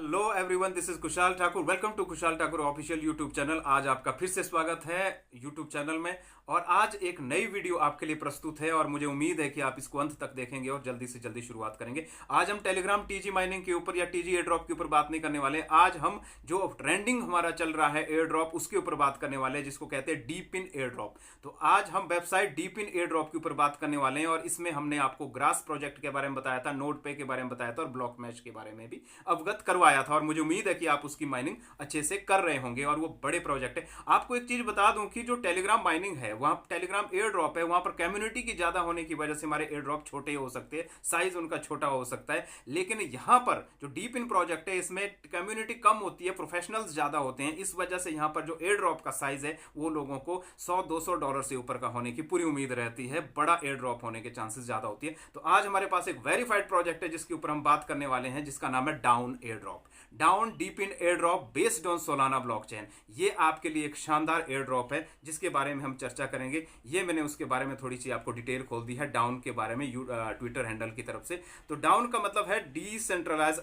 Hello everyone, this is Kushal Thakur. Welcome to Kushal Thakur official YouTube channel. आज आपका फिर से स्वागत है यूट्यूब चैनल में और आज एक नई वीडियो आपके लिए प्रस्तुत है और मुझे उम्मीद है कि आप इसको अंत तक देखेंगे और जल्दी से जल्दी शुरुआत करेंगे। आज हम टेलीग्राम टीजी माइनिंग के ऊपर या टीजी एयर ड्रॉप के ऊपर बात नहीं करने वाले। आज हम जो ट्रेंडिंग हमारा चल रहा है एयर ड्रॉप उसके ऊपर बात करने वाले हैं, जिसको कहते हैं डीप इन एयर ड्रॉप। तो आज हम website deep in air drop के ऊपर बात करने वाले हैं और इसमें हमने आपको ग्रास प्रोजेक्ट के बारे में बताया था, नोड पे के बारे में बताया था और ब्लॉक मैश के बारे में भी अवगत करवाया था और मुझे उम्मीद है कि आप उसकी माइनिंग अच्छे से कर रहे होंगे और वो बड़े प्रोजेक्ट है। आपको एक चीज बता दूं कि जो टेलीग्राम माइनिंग है, वहां टेलीग्राम एयर ड्रॉप है, वहां पर कम्युनिटी की ज्यादा होने की वजह से हमारे एयर ड्रॉप छोटे हो सकते हैं, साइज उनका छोटा हो सकता है। लेकिन यहां पर जो डीप इन प्रोजेक्ट है इसमें कम्युनिटी कम होती है, प्रोफेशनल्स ज्यादा होते हैं। इस वजह से यहां पर जो एयर ड्रॉप का साइज है वो लोगों को $100-200 से ऊपर का होने की पूरी उम्मीद रहती है, बड़ा एयर ड्रॉप होने के चांसेस ज्यादा होती है। तो आज हमारे पास एक वेरीफाइड प्रोजेक्ट है जिसके ऊपर हम बात करने वाले हैं, जिसका नाम है down air drop. Down deep in air drop based on Solana blockchain. ये आपके लिए एक शानदार एयर ड्रॉप है जिसके बारे में हम चर्चा करेंगे। ये मैंने उसके बारे में थोड़ी सी आपको डिटेल खोल दी है डाउन के बारे में ट्विटर हैंडल की तरफ से। तो डाउन का मतलब है डिसेंट्रलाइज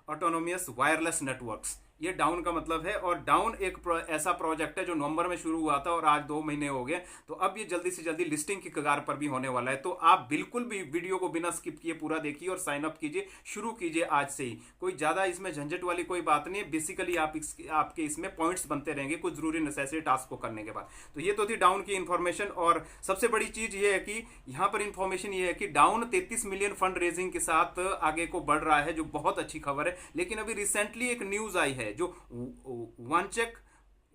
ऑटोनोमियस वायरलेस नेटवर्क्स, ये डाउन का मतलब है। और डाउन एक ऐसा प्रोजेक्ट है जो नवंबर में शुरू हुआ था और आज 2 महीने हो गए, तो अब ये जल्दी से जल्दी लिस्टिंग की कगार पर भी होने वाला है। तो आप बिल्कुल भी वीडियो को बिना स्किप किए पूरा देखिए और साइन अप कीजिए, शुरू कीजिए आज से ही। कोई ज्यादा इसमें झंझट वाली कोई बात नहीं है। बेसिकली आपके इसमें पॉइंट्स बनते रहेंगे कुछ जरूरी नेसेसरी टास्क को करने के बाद। तो ये तो थी डाउन की इंफॉर्मेशन। और सबसे बड़ी चीज ये है कि यहां पर इंफॉर्मेशन ये है कि डाउन 33 मिलियन फंड रेजिंग के साथ आगे को बढ़ रहा है, जो बहुत अच्छी खबर है। लेकिन अभी रिसेंटली एक न्यूज आई है, जो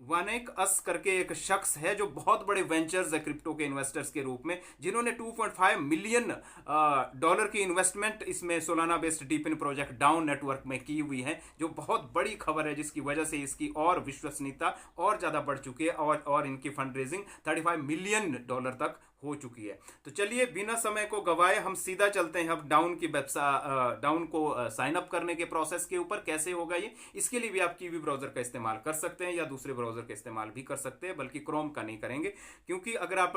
वानेक अस करके एक शख्स है जो बहुत बड़े वेंचर्स है क्रिप्टो के इन्वेस्टर्स के रूप में, जिन्होंने $2.5 मिलियन की इन्वेस्टमेंट इसमें Solana based deep in project down network में की हुई है, जो बहुत बड़ी खबर है, जिसकी वजह से इसकी और विश्वसनीयता और ज्यादा बढ़ चुकी है और इनकी फंड रेजिंग $35 मिलियन तक हो चुकी है। तो चलिए बिना समय को गवाए हम सीधा चलते हैं अब डाउन की डाउन को साइन अप करने के प्रोसेस के ऊपर। कैसे होगा ये, इसके लिए भी आप कीवी ब्राउजर का इस्तेमाल कर सकते हैं या दूसरे ब्राउजर का इस्तेमाल भी कर सकते हैं, बल्कि क्रोम का नहीं करेंगे, क्योंकि अगर आप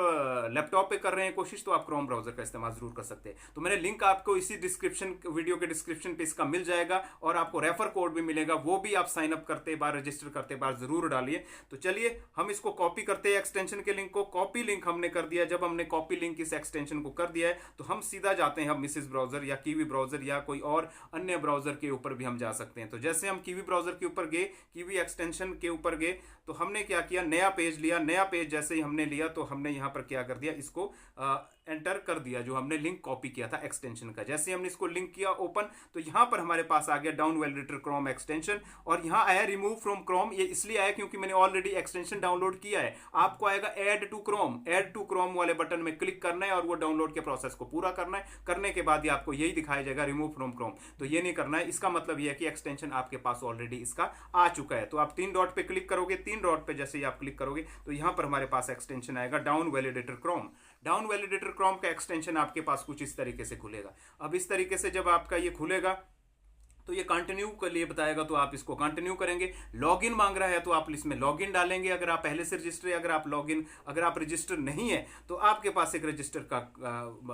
लैपटॉप पे कर रहे हैं कोशिश तो आप क्रोम ब्राउजर का इस्तेमाल जरूर कर सकते हैं। तो मैंने लिंक आपको इसी वीडियो के डिस्क्रिप्शन पे इसका मिल जाएगा और आपको रेफर कोड भी मिलेगा, वो भी आप साइन अप करते बार, रजिस्टर करते बार जरूर डालिए। तो चलिए हम इसको कॉपी करते हैं, एक्सटेंशन के लिंक को। कॉपी लिंक हमने कर दिया। जब हमने कॉपी लिंक इस एक्सटेंशन को कर दिया है तो हम सीधा जाते हैं अब मिसेस ब्राउजर या कीवी ब्राउजर या कोई और अन्य ब्राउजर के ऊपर भी हम जा सकते हैं। तो जैसे हम कीवी ब्राउजर के ऊपर गए, कीवी एक्सटेंशन के ऊपर गए, तो हमने क्या किया, नया पेज लिया। नया पेज जैसे ही हमने लिया तो हमने यहां पर क्या कर दिया, इसको एंटर कर दिया जो हमने लिंक कॉपी किया था एक्सटेंशन का। जैसे हमने इसको लिंक किया ओपन, तो यहां पर हमारे पास आ गया डाउन वैलिडेटर क्रोम एक्सटेंशन और यहां आया रिमूव फ्रॉम क्रोम। ये इसलिए आया क्योंकि मैंने ऑलरेडी एक्सटेंशन डाउनलोड किया है। आपको आएगा ऐड टू क्रोम वाले बटन में क्लिक करना है और वो डाउनलोड के प्रोसेस को पूरा करना है। करने के बाद ये आपको यही दिखाया जाएगा रिमूव फ्रॉम क्रोम, तो ये नहीं करना है। इसका मतलब ये है कि एक्सटेंशन आपके पास ऑलरेडी इसका आ चुका है। तो आप 3 डॉट पे क्लिक करोगे, 3 डॉट पे जैसे ही आप क्लिक करोगे तो यहां पर हमारे पास एक्सटेंशन आएगा down validator Chrome. Down validator Chrome का एक्सटेंशन आपके पास कुछ इस तरीके से खुलेगा। अब इस तरीके से जब आपका ये खुलेगा तो ये कंटिन्यू के लिए बताएगा, तो आप इसको कंटिन्यू करेंगे। लॉगिन मांग रहा है तो आप इसमें लॉगिन डालेंगे अगर आप पहले से रजिस्टर है। अगर आप रजिस्टर नहीं है तो आपके पास एक रजिस्टर का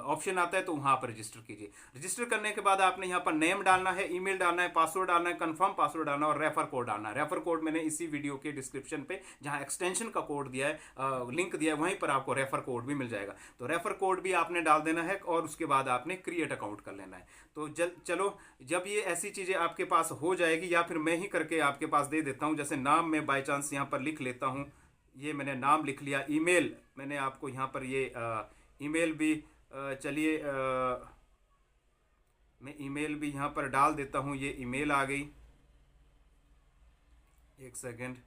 ऑप्शन आता है, तो वहां पर रजिस्टर कीजिए। रजिस्टर करने के बाद आपने यहाँ पर नेम डालना है, ईमेल डालना है, पासवर्ड डालना है, कंफर्म पासवर्ड डालना है और रेफर कोड डालना है। रेफर कोड मैंने इसी वीडियो के डिस्क्रिप्शन पे जहां एक्सटेंशन का कोड दिया है, लिंक दिया है, वहीं पर आपको रेफर कोड भी मिल जाएगा। तो रेफर कोड भी आपने डाल देना है और उसके बाद आपने क्रिएट अकाउंट कर लेना है। तो चलो जब ये ऐसी चीजें आपके पास हो जाएगी, या फिर मैं ही करके आपके पास दे देता हूं। जैसे नाम में बाय चांस यहां पर लिख लेता हूं, ये मैंने नाम लिख लिया। ईमेल मैंने आपको यहां पर ये ईमेल भी चलिए मैं ईमेल भी यहां पर डाल देता हूं। ये ईमेल आ गई, एक सेकेंड।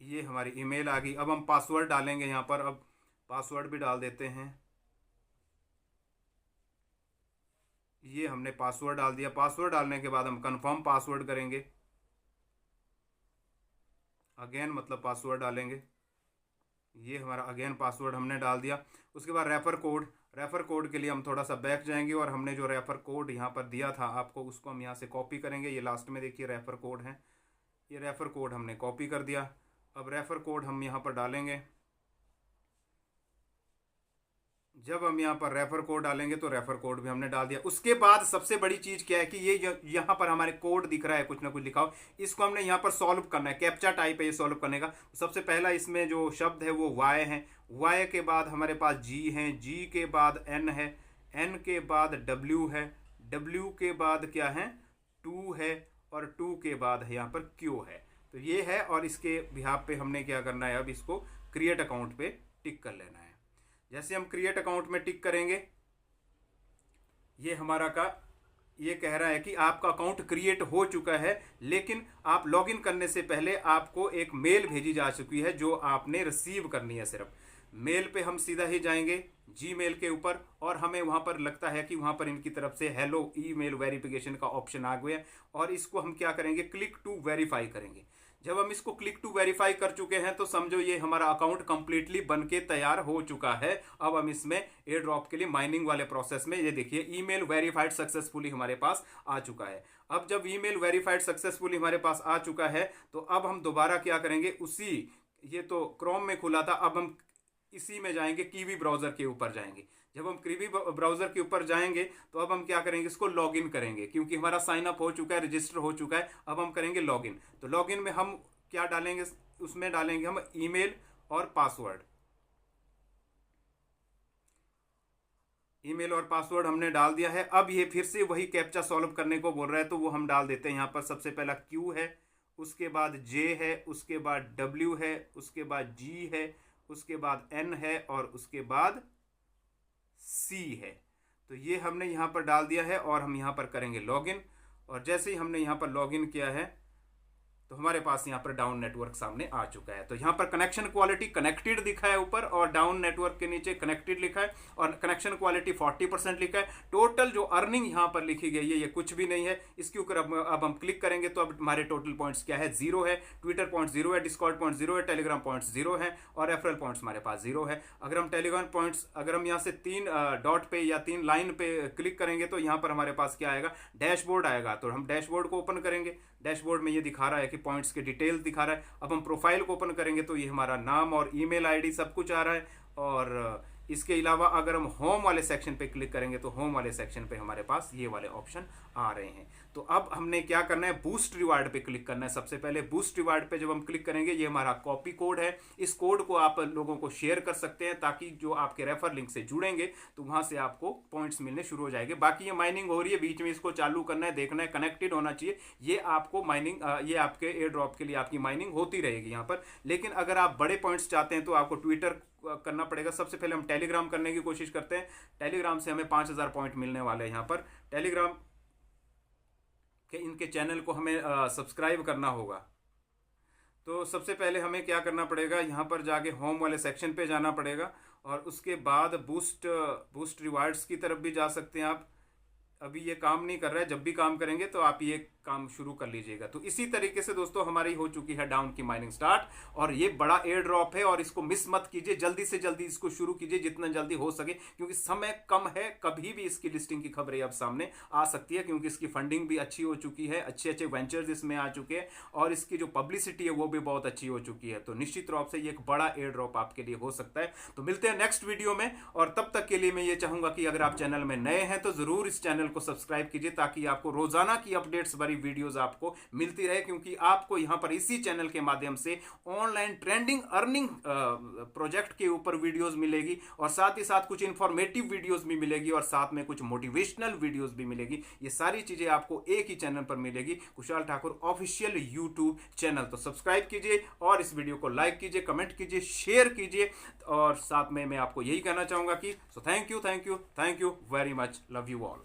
ये हमारी ईमेल आ गई। अब हम पासवर्ड डालेंगे यहां पर। अब पासवर्ड भी डाल देते हैं। ये हमने पासवर्ड डाल दिया। पासवर्ड डालने के बाद हम कंफर्म पासवर्ड करेंगे। अगेन मतलब पासवर्ड डालेंगे। ये हमारा अगेन पासवर्ड हमने डाल दिया। उसके बाद रेफर कोड के लिए हम थोड़ा सा बैक जाएंगे और हमने जो रेफर कोड यहाँ पर दिया था आपको, उसको हम यहाँ से कॉपी करेंगे। ये लास्ट में देखिए रेफर कोड है, ये रेफर कोड हमने कॉपी कर दिया। अब रेफर कोड हम यहाँ पर डालेंगे। जब हम यहाँ पर रेफर कोड डालेंगे तो रेफर कोड भी हमने डाल दिया। उसके बाद सबसे बड़ी चीज़ क्या है कि ये यहाँ पर हमारे कोड दिख रहा है कुछ ना कुछ लिखा हो, इसको हमने यहाँ पर सॉल्व करना है। कैप्चा टाइप है ये सॉल्व करने का। सबसे पहला इसमें जो शब्द है वो वाई है, वाई के बाद हमारे पास जी है, जी के बाद एन है, एन के बाद डब्ल्यू है, डब्ल्यू के बाद क्या है टू है, और टू के बाद है यहाँ पर क्यू है। तो ये है, और इसके बिहाफ पे हमने क्या करना है, अब इसको क्रिएट अकाउंट पे टिक कर लेना है। जैसे हम क्रिएट अकाउंट में टिक करेंगे, ये हमारा का ये कह रहा है कि आपका अकाउंट क्रिएट हो चुका है, लेकिन आप लॉगिन करने से पहले आपको एक मेल भेजी जा चुकी है जो आपने रिसीव करनी है। सिर्फ मेल पे हम सीधा ही जाएंगे जीमेल के ऊपर, और हमें वहां पर लगता है कि वहां पर इनकी तरफ से हेलो ईमेल वेरिफिकेशन का ऑप्शन आ गया, और इसको हम क्या करेंगे, क्लिक टू वेरीफाई करेंगे। जब हम इसको क्लिक टू वेरीफाई कर चुके हैं तो समझो ये हमारा अकाउंट कंप्लीटली बनके तैयार हो चुका है। अब हम इसमें एयर ड्रॉप के लिए माइनिंग वाले प्रोसेस में, ये देखिए ईमेल वेरीफाइड सक्सेसफुली हमारे पास आ चुका है। अब जब ईमेल वेरीफाइड सक्सेसफुली हमारे पास आ चुका है तो अब हम दोबारा क्या करेंगे, उसी, ये तो क्रोम में खुला था, अब हम इसी में जाएंगे, कीवी ब्राउजर के ऊपर जाएंगे। जब हम कीवी ब्राउजर के ऊपर जाएंगे तो अब हम क्या करेंगे, इसको लॉगिन करेंगे, क्योंकि हमारा साइन अप हो चुका है, रजिस्टर हो चुका है। अब हम करेंगे लॉगिन। तो लॉगिन में हम क्या डालेंगे, उसमें डालेंगे हम ईमेल और पासवर्ड। ईमेल और पासवर्ड हमने डाल दिया है। अब ये फिर से वही कैप्चा सॉल्व करने को बोल रहा है, तो वो हम डाल देते हैं यहाँ पर। सबसे पहला क्यू है, उसके बाद जे है, उसके बाद डब्ल्यू है, उसके बाद जी है, उसके बाद एन है, और उसके बाद सी है। तो ये हमने यहाँ पर डाल दिया है, और हम यहाँ पर करेंगे लॉगिन। और जैसे ही हमने यहाँ पर लॉगिन किया है तो हमारे पास यहाँ पर डाउन नेटवर्क सामने आ चुका है। तो यहाँ पर कनेक्शन क्वालिटी कनेक्टेड दिखा है ऊपर, और डाउन नेटवर्क के नीचे कनेक्टेड लिखा है, और कनेक्शन क्वालिटी 40% लिखा है। टोटल जो अर्निंग यहाँ पर लिखी गई है ये कुछ भी नहीं है। इसके ऊपर अब हम क्लिक करेंगे तो अब हमारे टोटल पॉइंट्स क्या है, 0 है, ट्विटर पॉइंट 0 है, डिस्कॉर्ड पॉइंट 0 है, टेलीग्राम पॉइंट्स 0 है, और रेफरल पॉइंट्स हमारे पास 0 है। अगर हम टेलीग्राम पॉइंट्स, अगर हम यहाँ से 3 डॉट पे या 3 लाइन पे क्लिक करेंगे तो यहाँ पर हमारे पास क्या आएगा, डैशबोर्ड आएगा। तो हम डैशबोर्ड को ओपन करेंगे। डैशबोर्ड में ये दिखा रहा है कि पॉइंट्स के डिटेल दिखा रहा है। अब हम प्रोफाइल को ओपन करेंगे तो ये हमारा नाम और ईमेल आईडी सब कुछ आ रहा है। और इसके अलावा अगर हम होम वाले सेक्शन पे क्लिक करेंगे तो होम वाले सेक्शन पे हमारे पास ये वाले ऑप्शन आ रहे हैं। तो अब हमने क्या करना है, बूस्ट रिवार्ड पे क्लिक करना है। सबसे पहले बूस्ट रिवार्ड पे जब हम क्लिक करेंगे, ये हमारा कॉपी कोड है। इस कोड को आप लोगों को शेयर कर सकते हैं, ताकि जो आपके रेफर लिंक से जुड़ेंगे तो वहां से आपको पॉइंट्स मिलने शुरू हो जाएंगे। बाकी ये माइनिंग हो रही है, बीच में इसको चालू करना है, देखना है, कनेक्टेड होना चाहिए। ये आपको माइनिंग, ये आपके एयर ड्रॉप के लिए आपकी माइनिंग होती रहेगी यहाँ पर। लेकिन अगर आप बड़े पॉइंट्स चाहते हैं तो आपको ट्विटर करना पड़ेगा। सबसे पहले हम टेलीग्राम करने की कोशिश करते हैं। टेलीग्राम से हमें 5000 पॉइंट मिलने वाले हैं यहाँ पर। टेलीग्राम के इनके चैनल को हमें सब्सक्राइब करना होगा। तो सबसे पहले हमें क्या करना पड़ेगा, यहाँ पर जाके होम वाले सेक्शन पे जाना पड़ेगा, और उसके बाद बूस्ट रिवार्ड्स की तरफ भी जा सकते हैं आप। अभी ये काम नहीं कर रहा है, जब भी काम करेंगे तो आप ये काम शुरू कर लीजिएगा। तो इसी तरीके से दोस्तों हमारी हो चुकी है डाउन की माइनिंग स्टार्ट, और ये बड़ा एयर ड्रॉप है, और इसको मिस मत कीजिए, जल्दी से जल्दी इसको शुरू कीजिए जितना जल्दी हो सके, क्योंकि समय कम है। कभी भी इसकी लिस्टिंग की खबरें अब सामने आ सकती है, क्योंकि इसकी फंडिंग भी अच्छी हो चुकी है, अच्छे अच्छे वेंचर्स इसमें आ चुके हैं, और इसकी जो पब्लिसिटी है वो भी बहुत अच्छी हो चुकी है। तो निश्चित रूप से ये एक बड़ा एयर ड्रॉप आपके लिए हो सकता है। तो मिलते हैं नेक्स्ट वीडियो में, और तब तक के लिए मैं ये चाहूंगा कि अगर आप चैनल में नए हैं तो जरूर इस चैनल को सब्सक्राइब कीजिए, ताकि आपको रोजाना की अपडेट्स भरी वीडियोस आपको मिलती रहे। क्योंकि आपको यहां पर इसी चैनल के माध्यम से ऑनलाइन ट्रेंडिंग अर्निंग प्रोजेक्ट के ऊपर वीडियोस मिलेगी, और साथ ही साथ कुछ इंफॉर्मेटिव वीडियोस भी मिलेगी, और साथ में कुछ मोटिवेशनल वीडियोस भी मिलेगी। ये सारी चीजें आपको एक ही चैनल पर मिलेगी, Kushal Thakur official YouTube channel. तो सब्सक्राइब कीजिए, और इस वीडियो को लाइक कीजिए, कमेंट कीजिए, शेयर कीजिए, और साथ में मैं आपको यही कहना चाहूंगा कि so thank you very much, love you all.